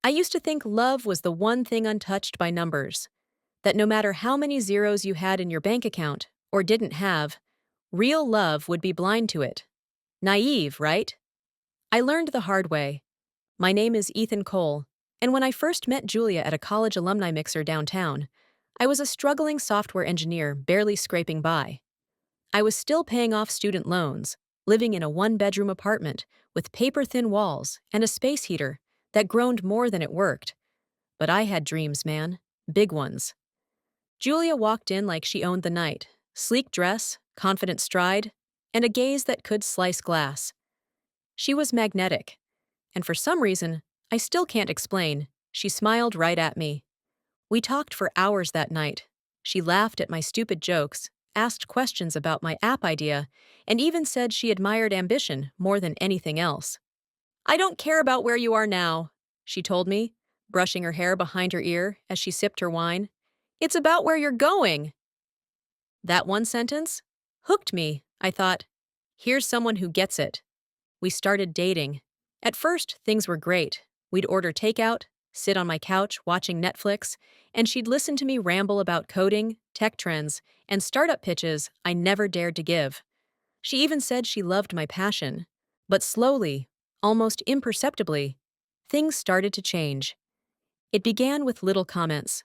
I used to think love was the one thing untouched by numbers, that no matter how many zeros you had in your bank account, or didn't have, real love would be blind to it. Naive, right? I learned the hard way. My name is Ethan Cole, and when I first met Julia at a college alumni mixer downtown, I was a struggling software engineer barely scraping by. I was still paying off student loans, living in a one-bedroom apartment with paper-thin walls and a space heater that groaned more than it worked. But I had dreams, man. Big ones. Julia walked in like she owned the night. Sleek dress, confident stride, and a gaze that could slice glass. She was magnetic, and for some reason, I still can't explain, she smiled right at me. We talked for hours that night. She laughed at my stupid jokes, asked questions about my app idea, and even said she admired ambition more than anything else. "I don't care about where you are now," she told me, brushing her hair behind her ear as she sipped her wine. "It's about where you're going." That one sentence hooked me. I thought, here's someone who gets it. We started dating. At first, things were great. We'd order takeout, sit on my couch watching Netflix, and she'd listen to me ramble about coding, tech trends, and startup pitches I never dared to give. She even said she loved my passion. But slowly, almost imperceptibly, things started to change. It began with little comments.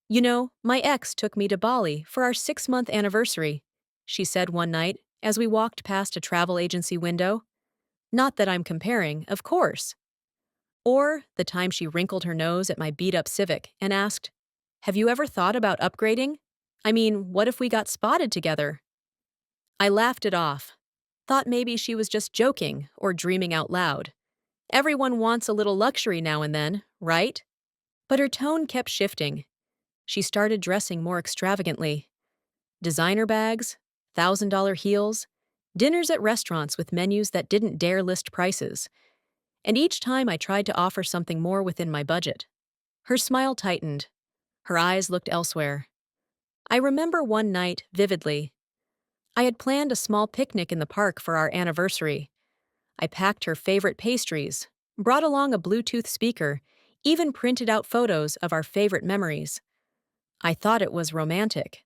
"You know, my ex took me to Bali for our 6-month anniversary," she said one night as we walked past a travel agency window. Not that I'm comparing, of course. Or the time she wrinkled her nose at my beat-up Civic and asked, "Have you ever thought about upgrading? I mean, what if we got spotted together?" I laughed it off. Thought maybe she was just joking or dreaming out loud. Everyone wants a little luxury now and then, right? But her tone kept shifting. She started dressing more extravagantly. Designer bags, $1,000 heels, dinners at restaurants with menus that didn't dare list prices. And each time I tried to offer something more within my budget. Her smile tightened. Her eyes looked elsewhere. I remember one night vividly. I had planned a small picnic in the park for our anniversary. I packed her favorite pastries, brought along a Bluetooth speaker, even printed out photos of our favorite memories. I thought it was romantic.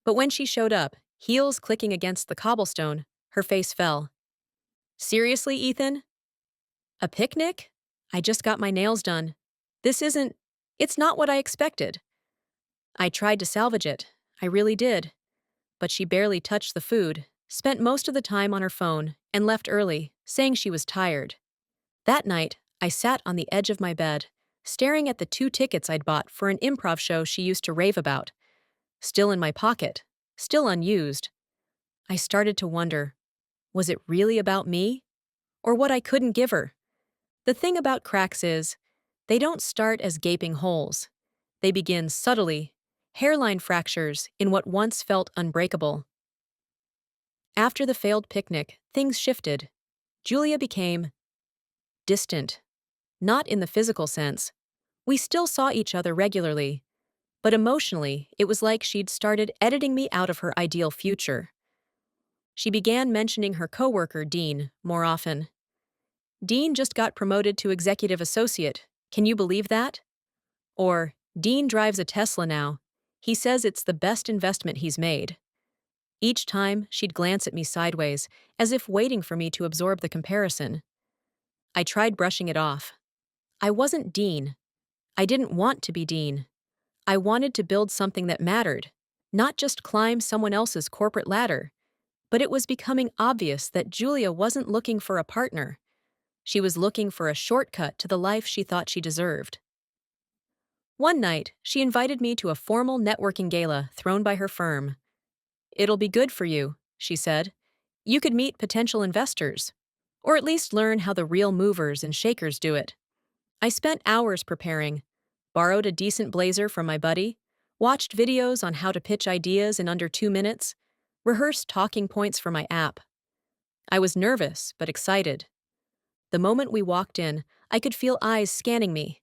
But when she showed up, heels clicking against the cobblestone, her face fell. "Seriously, Ethan? A picnic? I just got my nails done. It's not what I expected." I tried to salvage it. I really did. But she barely touched the food, spent most of the time on her phone, and left early, saying she was tired. That night, I sat on the edge of my bed, staring at the 2 tickets I'd bought for an improv show she used to rave about. Still in my pocket, still unused. I started to wonder, was it really about me? Or what I couldn't give her? The thing about cracks is, they don't start as gaping holes. They begin subtly, hairline fractures in what once felt unbreakable. After the failed picnic, things shifted. Julia became distant. Not in the physical sense. We still saw each other regularly. But emotionally, it was like she'd started editing me out of her ideal future. She began mentioning her coworker, Dean, more often. "Dean just got promoted to executive associate. Can you believe that?" Or, "Dean drives a Tesla now. He says it's the best investment he's made." Each time, she'd glance at me sideways, as if waiting for me to absorb the comparison. I tried brushing it off. I wasn't Dean. I didn't want to be Dean. I wanted to build something that mattered, not just climb someone else's corporate ladder. But it was becoming obvious that Julia wasn't looking for a partner. She was looking for a shortcut to the life she thought she deserved. One night, she invited me to a formal networking gala thrown by her firm. "It'll be good for you," she said. "You could meet potential investors, or at least learn how the real movers and shakers do it." I spent hours preparing, borrowed a decent blazer from my buddy, watched videos on how to pitch ideas in under 2 minutes, rehearsed talking points for my app. I was nervous, but excited. The moment we walked in, I could feel eyes scanning me.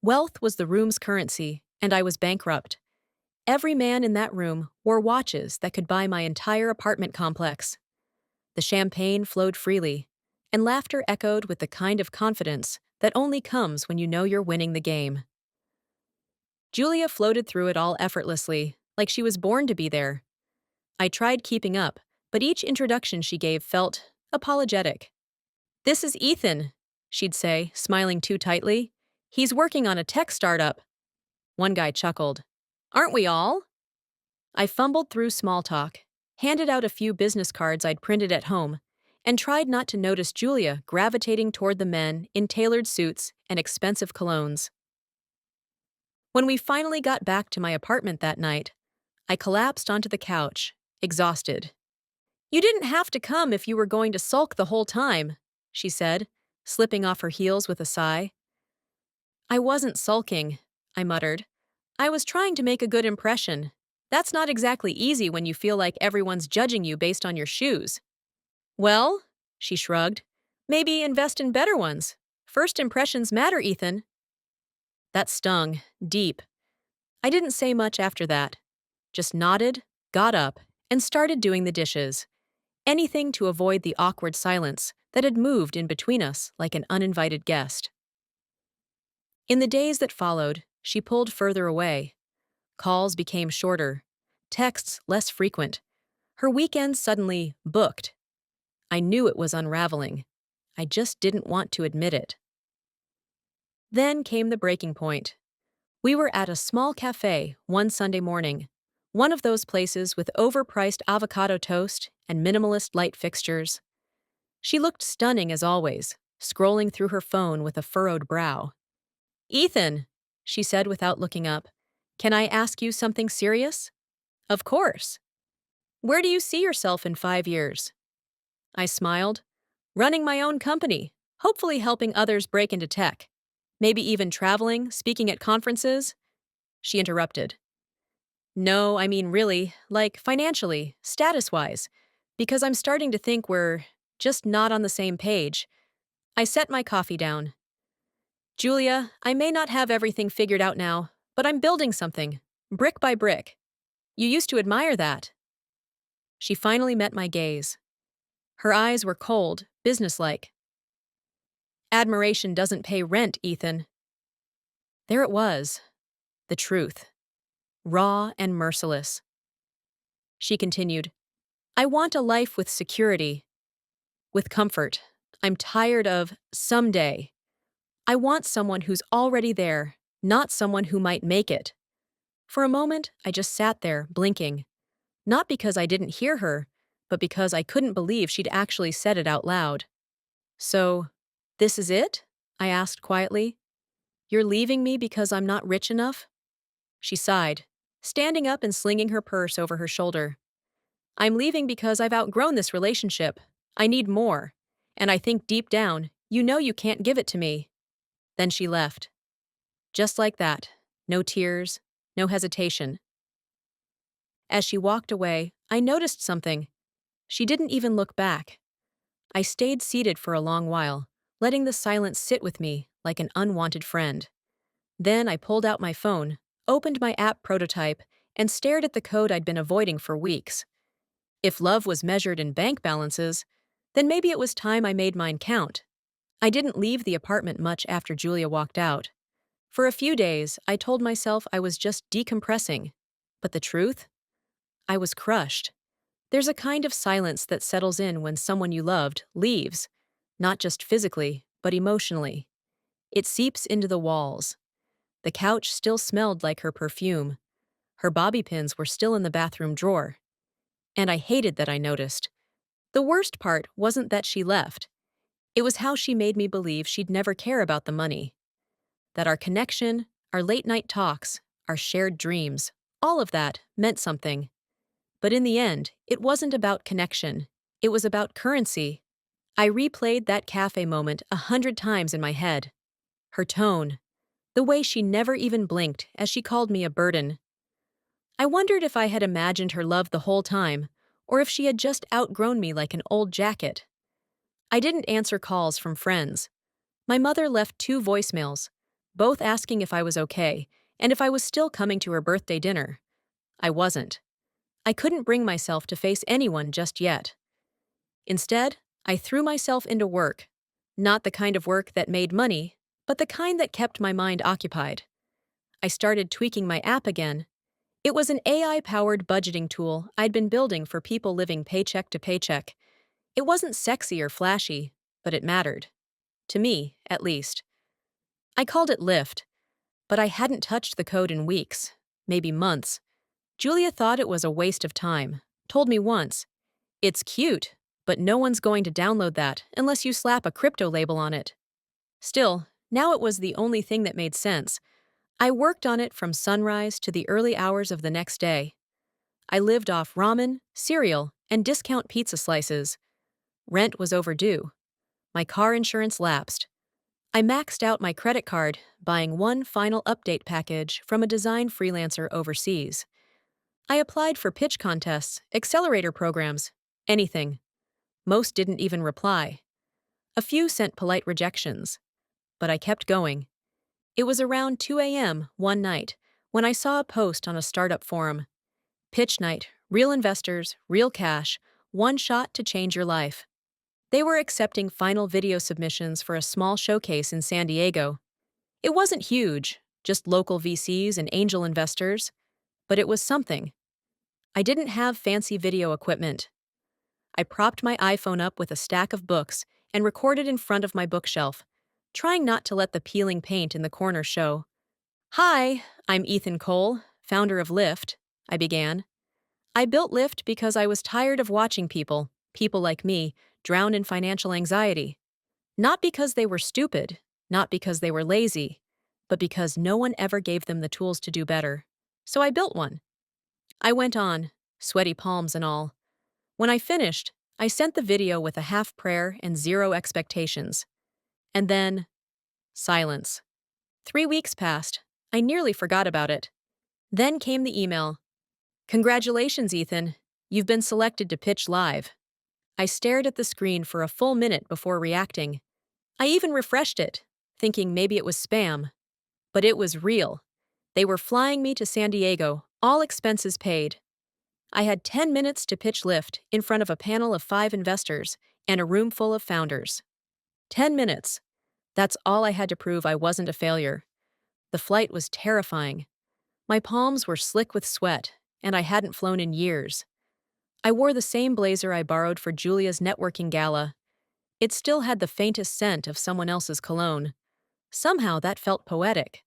Wealth was the room's currency, and I was bankrupt. Every man in that room wore watches that could buy my entire apartment complex. The champagne flowed freely, and laughter echoed with the kind of confidence that only comes when you know you're winning the game. Julia floated through it all effortlessly, like she was born to be there. I tried keeping up, but each introduction she gave felt apologetic. "This is Ethan," she'd say, smiling too tightly. "He's working on a tech startup." One guy chuckled. "Aren't we all?" I fumbled through small talk, handed out a few business cards I'd printed at home, and tried not to notice Julia gravitating toward the men in tailored suits and expensive colognes. When we finally got back to my apartment that night, I collapsed onto the couch, exhausted. "You didn't have to come if you were going to sulk the whole time," she said, slipping off her heels with a sigh. "I wasn't sulking," I muttered. "I was trying to make a good impression. That's not exactly easy when you feel like everyone's judging you based on your shoes." "Well," she shrugged, "maybe invest in better ones. First impressions matter, Ethan." That stung, deep. I didn't say much after that. Just nodded, got up, and started doing the dishes. Anything to avoid the awkward silence that had moved in between us like an uninvited guest. In the days that followed, she pulled further away. Calls became shorter, texts less frequent. Her weekends suddenly booked. I knew it was unraveling. I just didn't want to admit it. Then came the breaking point. We were at a small cafe one Sunday morning, one of those places with overpriced avocado toast and minimalist light fixtures. She looked stunning as always, scrolling through her phone with a furrowed brow. "Ethan," she said without looking up, "can I ask you something serious?" "Of course." "Where do you see yourself in 5 years?" I smiled. "Running my own company, hopefully helping others break into tech. Maybe even traveling, speaking at conferences." She interrupted. "No, I mean really, like financially, status-wise, because I'm starting to think we're just not on the same page." I set my coffee down. "Julia, I may not have everything figured out now, but I'm building something, brick by brick. You used to admire that." She finally met my gaze. Her eyes were cold, businesslike. "Admiration doesn't pay rent, Ethan." There it was, the truth, raw and merciless. She continued, "I want a life with security, with comfort. I'm tired of someday. I want someone who's already there, not someone who might make it." For a moment, I just sat there, blinking. Not because I didn't hear her, but because I couldn't believe she'd actually said it out loud. "So, this is it?" I asked quietly. "You're leaving me because I'm not rich enough?" She sighed, standing up and slinging her purse over her shoulder. "I'm leaving because I've outgrown this relationship. I need more. And I think deep down, you know you can't give it to me." Then she left. Just like that. No tears, no hesitation. As she walked away, I noticed something. She didn't even look back. I stayed seated for a long while, letting the silence sit with me like an unwanted friend. Then I pulled out my phone, opened my app prototype, and stared at the code I'd been avoiding for weeks. If love was measured in bank balances, then maybe it was time I made mine count. I didn't leave the apartment much after Julia walked out. For a few days, I told myself I was just decompressing. But the truth? I was crushed. There's a kind of silence that settles in when someone you loved leaves, not just physically, but emotionally. It seeps into the walls. The couch still smelled like her perfume. Her bobby pins were still in the bathroom drawer. And I hated that I noticed. The worst part wasn't that she left. It was how she made me believe she'd never care about the money. That our connection, our late-night talks, our shared dreams, all of that meant something. But in the end, it wasn't about connection. It was about currency. I replayed that cafe moment 100 times in my head. Her tone, the way she never even blinked as she called me a burden. I wondered if I had imagined her love the whole time, or if she had just outgrown me like an old jacket. I didn't answer calls from friends. My mother left 2 voicemails, both asking if I was okay, and if I was still coming to her birthday dinner. I wasn't. I couldn't bring myself to face anyone just yet. Instead, I threw myself into work. Not the kind of work that made money, but the kind that kept my mind occupied. I started tweaking my app again. It was an AI-powered budgeting tool I'd been building for people living paycheck to paycheck. It wasn't sexy or flashy, but it mattered. To me, at least. I called it Lift, but I hadn't touched the code in weeks, maybe months. Julia thought it was a waste of time, told me once, "It's cute, but no one's going to download that unless you slap a crypto label on it." Still, now it was the only thing that made sense. I worked on it from sunrise to the early hours of the next day. I lived off ramen, cereal, and discount pizza slices. Rent was overdue. My car insurance lapsed. I maxed out my credit card, buying one final update package from a design freelancer overseas. I applied for pitch contests, accelerator programs, anything. Most didn't even reply. A few sent polite rejections. But I kept going. It was around 2 a.m. one night when I saw a post on a startup forum. Pitch night, real investors, real cash, one shot to change your life. They were accepting final video submissions for a small showcase in San Diego. It wasn't huge, just local VCs and angel investors, but it was something. I didn't have fancy video equipment. I propped my iPhone up with a stack of books and recorded in front of my bookshelf, trying not to let the peeling paint in the corner show. "Hi, I'm Ethan Cole, founder of Lyft," I began. "I built Lyft because I was tired of watching people like me, drown in financial anxiety. Not because they were stupid, not because they were lazy, but because no one ever gave them the tools to do better. So I built one." I went on, sweaty palms and all. When I finished, I sent the video with a half prayer and zero expectations. And then, silence. 3 weeks passed. I nearly forgot about it. Then came the email. "Congratulations, Ethan. You've been selected to pitch live." I stared at the screen for a full minute before reacting. I even refreshed it, thinking maybe it was spam. But it was real. They were flying me to San Diego, all expenses paid. I had 10 minutes to pitch Lyft in front of a panel of 5 investors and a room full of founders. 10 minutes. That's all I had to prove I wasn't a failure. The flight was terrifying. My palms were slick with sweat, and I hadn't flown in years. I wore the same blazer I borrowed for Julia's networking gala. It still had the faintest scent of someone else's cologne. Somehow that felt poetic.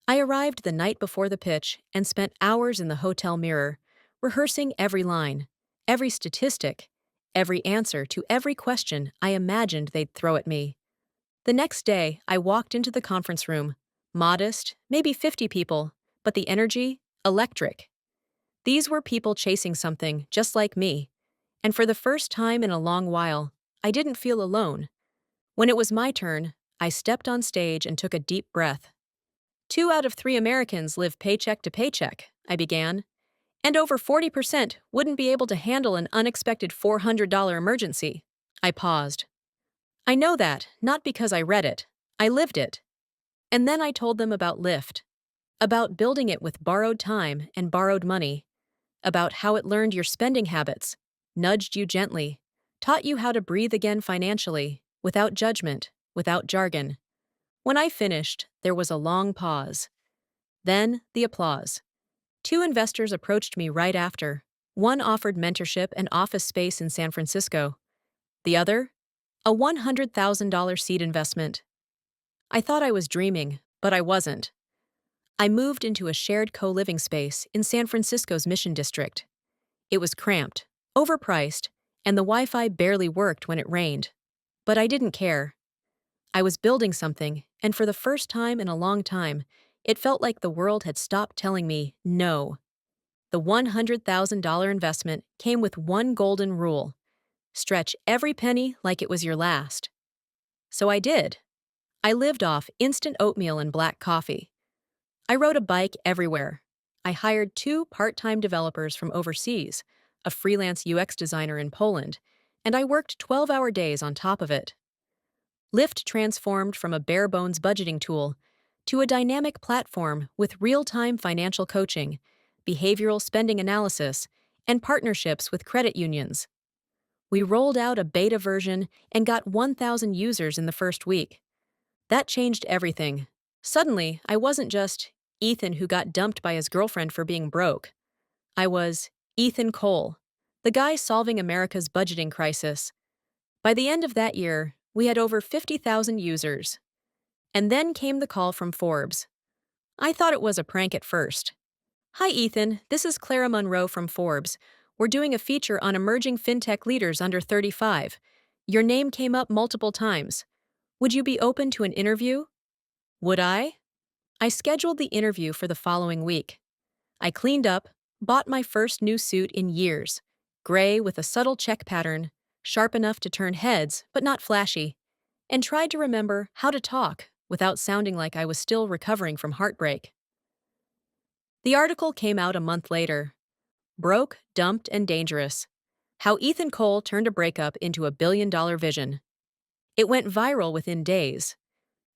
I arrived the night before the pitch and spent hours in the hotel mirror, rehearsing every line, every statistic, every answer to every question I imagined they'd throw at me. The next day, I walked into the conference room, modest, maybe 50 people, but the energy, electric. These were people chasing something just like me, and for the first time in a long while, I didn't feel alone. When it was my turn, I stepped on stage and took a deep breath. 2 out of 3 Americans live paycheck to paycheck, I began, and over 40% wouldn't be able to handle an unexpected $400 emergency. I paused. I know that, not because I read it. I lived it. And then I told them about Lyft, about building it with borrowed time and borrowed money, about how it learned your spending habits, nudged you gently, taught you how to breathe again financially, without judgment, without jargon. When I finished, there was a long pause. Then, the applause. 2 investors approached me right after. One offered mentorship and office space in San Francisco. The other, a $100,000 seed investment. I thought I was dreaming, but I wasn't. I moved into a shared co-living space in San Francisco's Mission District. It was cramped, overpriced, and the Wi-Fi barely worked when it rained. But I didn't care. I was building something, and for the first time in a long time, it felt like the world had stopped telling me no. The $100,000 investment came with one golden rule: stretch every penny like it was your last. So I did. I lived off instant oatmeal and black coffee. I rode a bike everywhere. I hired 2 part-time developers from overseas, a freelance UX designer in Poland, and I worked 12-hour days on top of it. Lyft transformed from a bare-bones budgeting tool to a dynamic platform with real-time financial coaching, behavioral spending analysis, and partnerships with credit unions. We rolled out a beta version and got 1,000 users in the first week. That changed everything. Suddenly, I wasn't just Ethan who got dumped by his girlfriend for being broke. I was Ethan Cole, the guy solving America's budgeting crisis. By the end of that year, we had over 50,000 users. And then came the call from Forbes. I thought it was a prank at first. Hi, Ethan. This is Clara Monroe from Forbes. We're doing a feature on emerging fintech leaders under 35. Your name came up multiple times. Would you be open to an interview? Would I? I scheduled the interview for the following week. I cleaned up, bought my first new suit in years, gray with a subtle check pattern, sharp enough to turn heads but not flashy, and tried to remember how to talk without sounding like I was still recovering from heartbreak. The article came out a month later. Broke, Dumped, and Dangerous. How Ethan Cole Turned a Breakup into a billion-dollar vision. It went viral within days.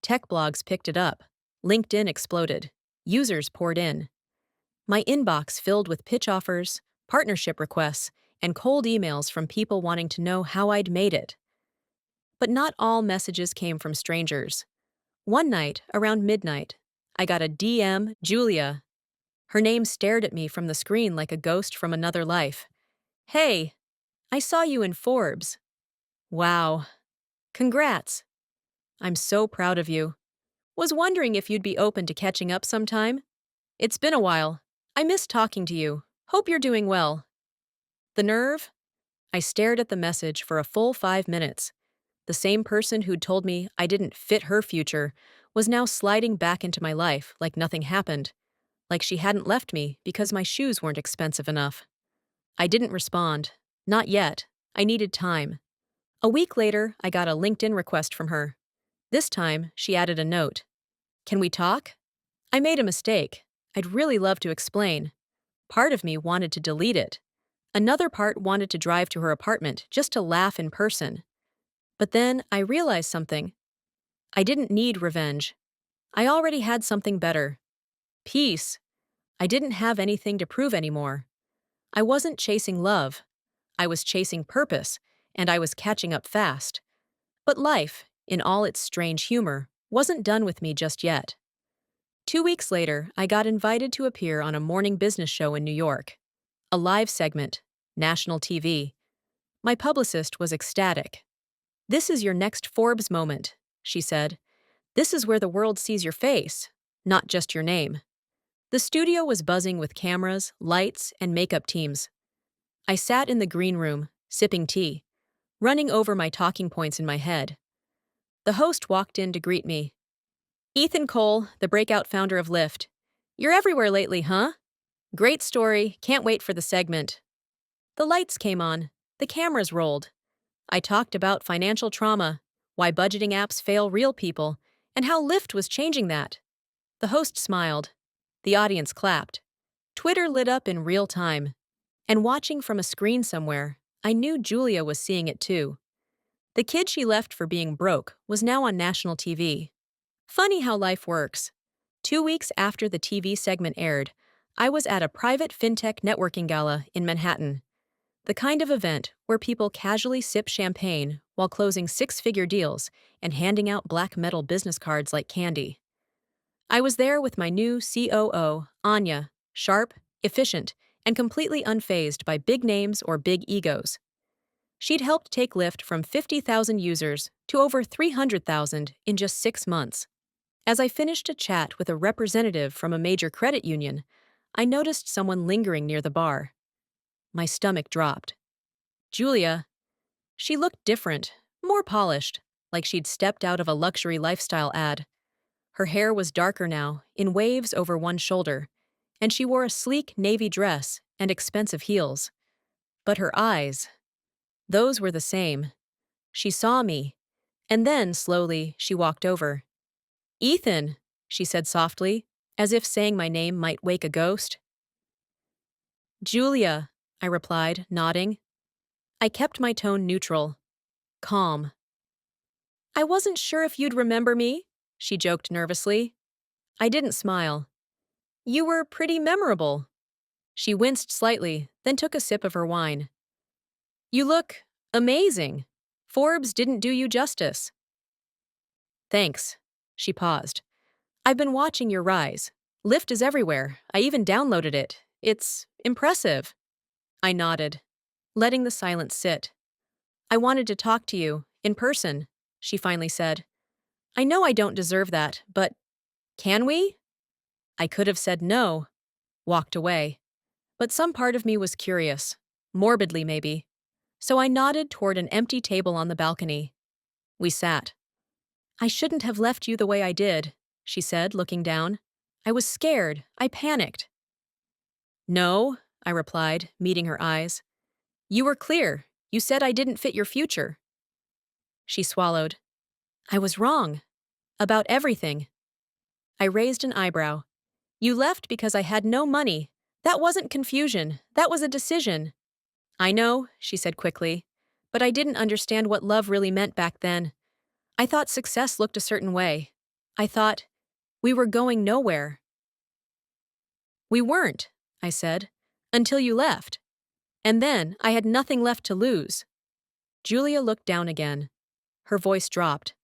Tech blogs picked it up. LinkedIn exploded. Users poured in. My inbox filled with pitch offers, partnership requests, and cold emails from people wanting to know how I'd made it. But not all messages came from strangers. One night, around midnight, I got a DM, Julia. Her name stared at me from the screen like a ghost from another life. Hey, I saw you in Forbes. Wow. Congrats. I'm so proud of you. Was wondering if you'd be open to catching up sometime. It's been a while. I miss talking to you. Hope you're doing well. The nerve? I stared at the message for a full 5 minutes. The same person who'd told me I didn't fit her future was now sliding back into my life like nothing happened, like she hadn't left me because my shoes weren't expensive enough. I didn't respond. Not yet. I needed time. A week later, I got a LinkedIn request from her. This time, she added a note. Can we talk? I made a mistake. I'd really love to explain. Part of me wanted to delete it. Another part wanted to drive to her apartment just to laugh in person. But then I realized something. I didn't need revenge. I already had something better. Peace. I didn't have anything to prove anymore. I wasn't chasing love. I was chasing purpose, and I was catching up fast. But life, in all its strange humor, wasn't done with me just yet. 2 weeks later, I got invited to appear on a morning business show in New York. A live segment, national TV. My publicist was ecstatic. This is your next Forbes moment, she said. This is where the world sees your face, not just your name. The studio was buzzing with cameras, lights, and makeup teams. I sat in the green room, sipping tea, running over my talking points in my head. The host walked in to greet me. Ethan Cole, the breakout founder of Lyft. You're everywhere lately, huh? Great story, can't wait for the segment. The lights came on, the cameras rolled. I talked about financial trauma, why budgeting apps fail real people, and how Lyft was changing that. The host smiled. The audience clapped. Twitter lit up in real time. And watching from a screen somewhere, I knew Julia was seeing it too. The kid she left for being broke was now on national TV. Funny how life works. 2 weeks after the TV segment aired, I was at a private fintech networking gala in Manhattan. The kind of event where people casually sip champagne while closing six-figure deals and handing out black metal business cards like candy. I was there with my new COO, Anya, sharp, efficient, and completely unfazed by big names or big egos. She'd helped take Lyft from 50,000 users to over 300,000 in just 6 months. As I finished a chat with a representative from a major credit union, I noticed someone lingering near the bar. My stomach dropped. Julia. She looked different, more polished, like she'd stepped out of a luxury lifestyle ad. Her hair was darker now, in waves over one shoulder, and she wore a sleek navy dress and expensive heels. But her eyes, those were the same. She saw me, and then, slowly, she walked over. Ethan, she said softly, as if saying my name might wake a ghost. Julia, I replied, nodding. I kept my tone neutral, calm. I wasn't sure if you'd remember me, she joked nervously. I didn't smile. You were pretty memorable. She winced slightly, then took a sip of her wine. You look amazing. Forbes didn't do you justice. Thanks. She paused. I've been watching your rise. Lyft is everywhere. I even downloaded it. It's impressive. I nodded, letting the silence sit. I wanted to talk to you, in person, she finally said. I know I don't deserve that, but can we? I could have said no, walked away. But some part of me was curious, morbidly maybe. So I nodded toward an empty table on the balcony. We sat. I shouldn't have left you the way I did, she said, looking down. I was scared. I panicked. No, I replied, meeting her eyes. You were clear. You said I didn't fit your future. She swallowed. I was wrong. About everything. I raised an eyebrow. You left because I had no money. That wasn't confusion. That was a decision. I know, she said quickly, but I didn't understand what love really meant back then. I thought success looked a certain way. I thought we were going nowhere. We weren't, I said, until you left. And then I had nothing left to lose. Julia looked down again. Her voice dropped.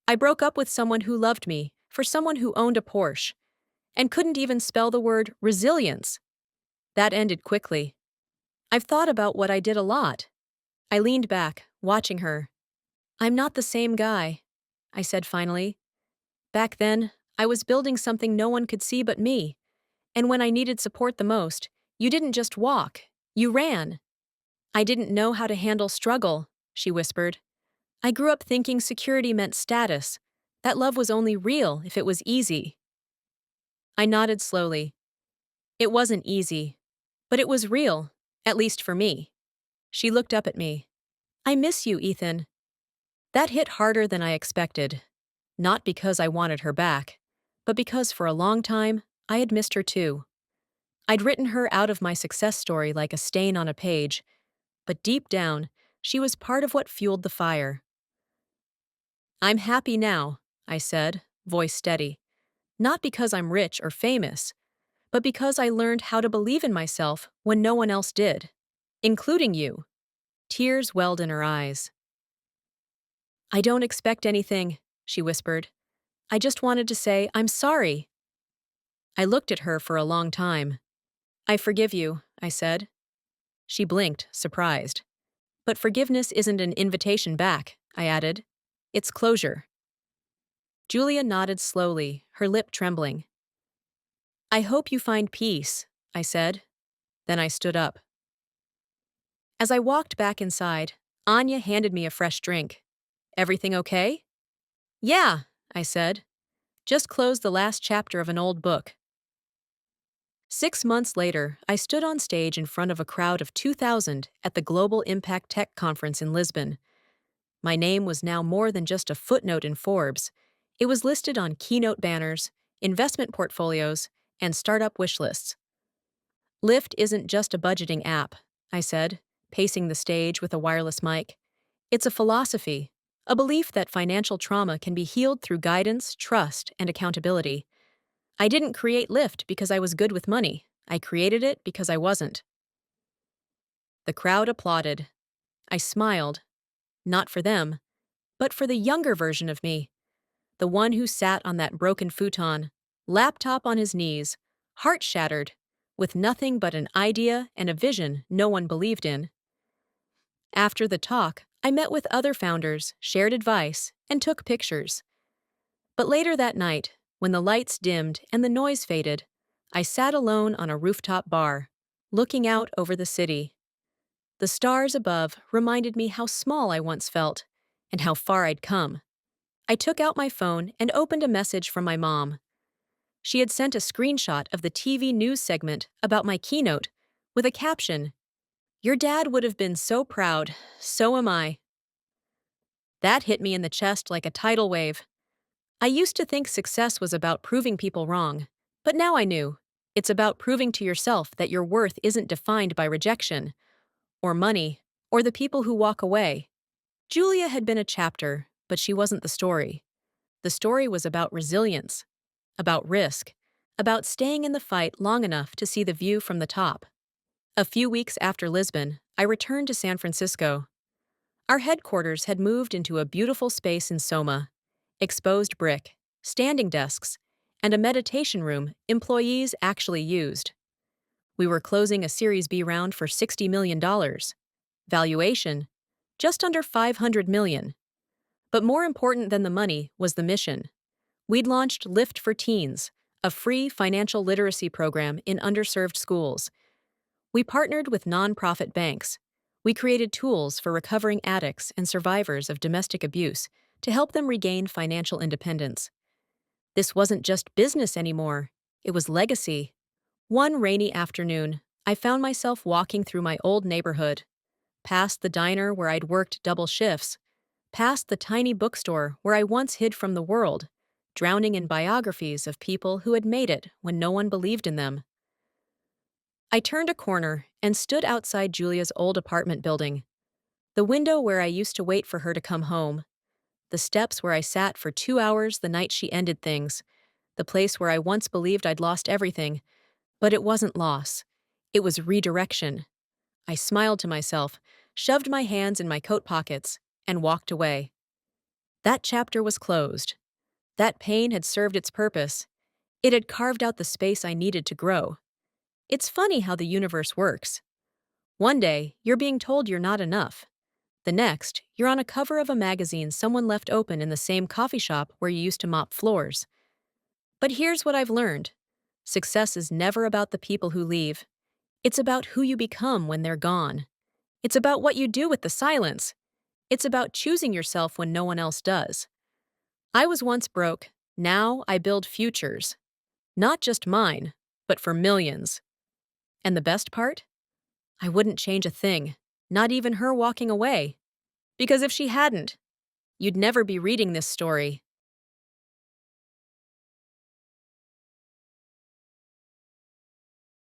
I broke up with someone who loved me, for someone who owned a Porsche, and couldn't even spell the word resilience. That ended quickly. I've thought about what I did a lot. I leaned back, watching her. I'm not the same guy, I said finally. Back then, I was building something no one could see but me. And when I needed support the most, you didn't just walk, you ran. I didn't know how to handle struggle, she whispered. I grew up thinking security meant status, that love was only real if it was easy. I nodded slowly. It wasn't easy, but it was real, at least for me. She looked up at me. I miss you, Ethan. That hit harder than I expected. Not because I wanted her back, but because for a long time, I had missed her too. I'd written her out of my success story like a stain on a page, but deep down, she was part of what fueled the fire. I'm happy now, I said, voice steady. Not because I'm rich or famous, but because I learned how to believe in myself when no one else did, including you. Tears welled in her eyes. I don't expect anything, she whispered. I just wanted to say I'm sorry. I looked at her for a long time. I forgive you, I said. She blinked, surprised. But forgiveness isn't an invitation back, I added. It's closure. Julia nodded slowly, her lip trembling. I hope you find peace, I said. Then I stood up. As I walked back inside, Anya handed me a fresh drink. Everything okay? Yeah, I said. Just closed the last chapter of an old book. 6 months later, I stood on stage in front of a crowd of 2,000 at the Global Impact Tech Conference in Lisbon. My name was now more than just a footnote in Forbes. It was listed on keynote banners, investment portfolios, and startup wish lists. Lyft isn't just a budgeting app, I said, pacing the stage with a wireless mic. It's a philosophy, a belief that financial trauma can be healed through guidance, trust, and accountability. I didn't create Lyft because I was good with money. I created it because I wasn't. The crowd applauded. I smiled. Not for them, but for the younger version of me. The one who sat on that broken futon, laptop on his knees, heart shattered, with nothing but an idea and a vision no one believed in. After the talk, I met with other founders, shared advice, and took pictures. But later that night, when the lights dimmed and the noise faded, I sat alone on a rooftop bar, looking out over the city. The stars above reminded me how small I once felt, and how far I'd come. I took out my phone and opened a message from my mom. She had sent a screenshot of the TV news segment about my keynote with a caption, "Your dad would have been so proud, so am I." That hit me in the chest like a tidal wave. I used to think success was about proving people wrong, but now I knew. It's about proving to yourself that your worth isn't defined by rejection, or money, or the people who walk away. Julia had been a chapter, but she wasn't the story. The story was about resilience, about risk, about staying in the fight long enough to see the view from the top. A few weeks after Lisbon, I returned to San Francisco. Our headquarters had moved into a beautiful space in Soma, exposed brick, standing desks, and a meditation room employees actually used. We were closing a Series B round for $60 million. Valuation? Just under $500 million. But more important than the money was the mission. We'd launched Lift for Teens, a free financial literacy program in underserved schools. We partnered with nonprofit banks. We created tools for recovering addicts and survivors of domestic abuse to help them regain financial independence. This wasn't just business anymore, it was legacy. One rainy afternoon, I found myself walking through my old neighborhood, past the diner where I'd worked double shifts, past the tiny bookstore where I once hid from the world, drowning in biographies of people who had made it when no one believed in them. I turned a corner and stood outside Julia's old apartment building, the window where I used to wait for her to come home, the steps where I sat for 2 hours the night she ended things, the place where I once believed I'd lost everything, but it wasn't loss. It was redirection. I smiled to myself, shoved my hands in my coat pockets, and walked away. That chapter was closed. That pain had served its purpose. It had carved out the space I needed to grow. It's funny how the universe works. One day, you're being told you're not enough. The next, you're on a cover of a magazine someone left open in the same coffee shop where you used to mop floors. But here's what I've learned. Success is never about the people who leave. It's about who you become when they're gone. It's about what you do with the silence. It's about choosing yourself when no one else does. I was once broke. Now I build futures. Not just mine, but for millions. And the best part? I wouldn't change a thing, not even her walking away. Because if she hadn't, you'd never be reading this story.